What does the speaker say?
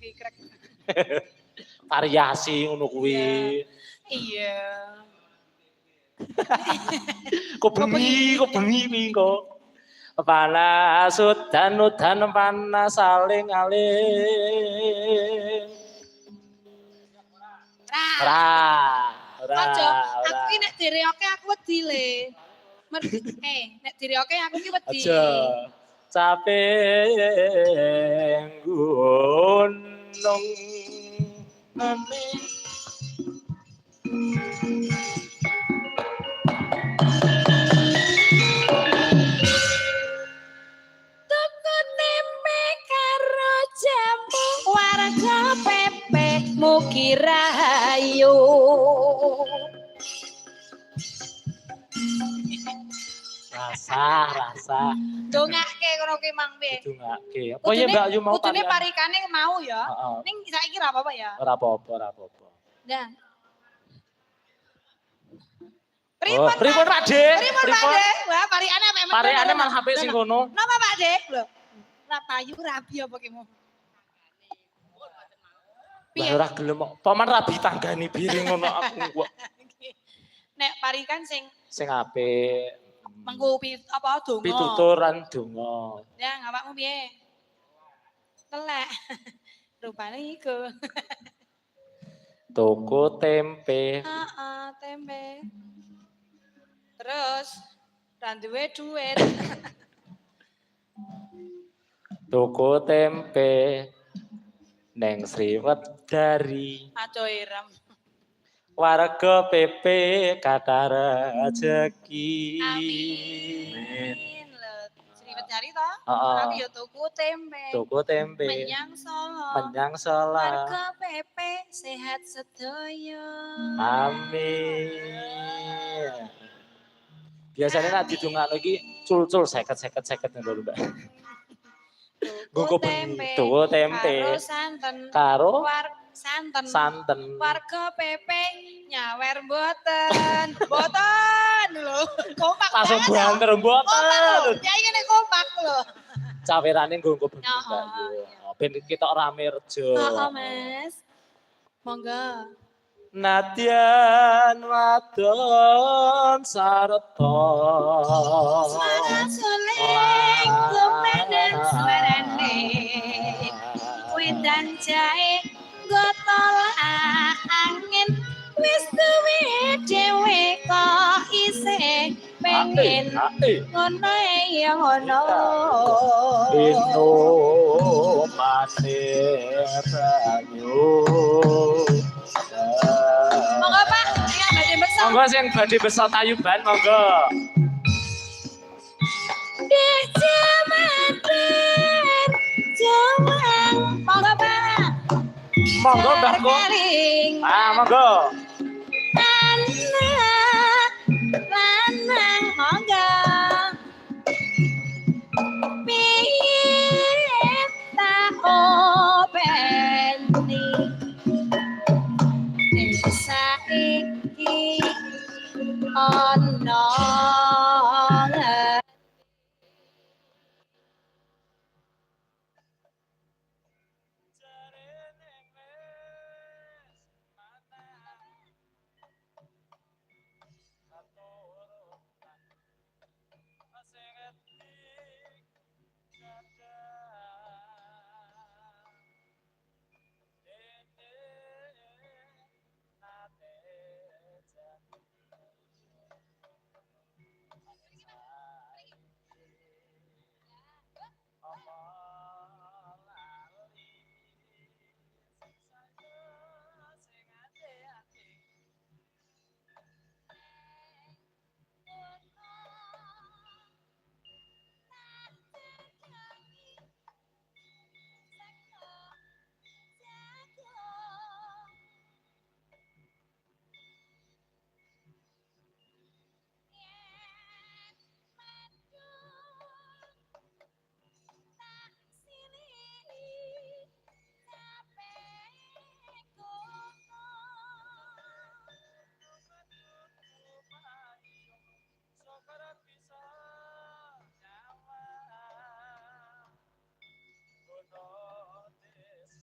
kikrek. Variasi ngono kuwi. Iya. Kok bengi kuwi kok. Panas udan panas saling aling. Ora. Aja, aku ki nek direoke aku wedi le. Nek direoke aku ki wedi. Aja. Capek gunung ame. Tuku tempe karo jamu warga pepe mugi rahayu. Rasa. Dongake ngono ki Mang piye? Dongake. Apa ya Mbak Yu mau kudune parikane mau ya. Ning saiki ora apa-apa ya. Ora apa-apa. Nah. Pripun Pak De? Wah, parikane mek men. Parikane malah apik sing ngono. Napa Pak De? Lho. Ora payu rabi apa ki mau? Lah ora gelem kok. Paman rabi tanggane piring ngono aku kok. Nek parikan sing apik. Mengko apa donga. Pituturan donga. Ya, awakmu piye? Telek. Rupane iku. Tuku tempe. Heeh, tempe. Terus ra duwe duit. Tuku tempe neng Sriwedari. Aduh iram. Warga PP kata rezeki. Amin. Sriwedari to? Tapi yo tuku tempe. Menyang Solo. Warga PP sehat sedaya. Amin. Biasanya nek didongakno iki cul-cul 50 ngono Mbak. Tuku tempe. Karo santen. Karo santen. Warga PP nyawer mboten. Mboten lho. Kompak langsung banter mboten. Ya ngene kompak lho. Cawerane nggo bengi. Ben kita rame rejo. Heeh, Mas. Monggo. Nadyan wadon sarta Suling kumenen suarane wedan jae gotol angin wis duwe dhewe kok isih pengen ngono ya ngono ino mater banyu. Monggo Pak, sing badhe beksa. Monggo sing badhe beksa Tayuban monggo. Dek jamaten jawang. Monggo Pak. Monggo Mbahku. Monggo. Lanang monggo. Piye tak openi. Saiki on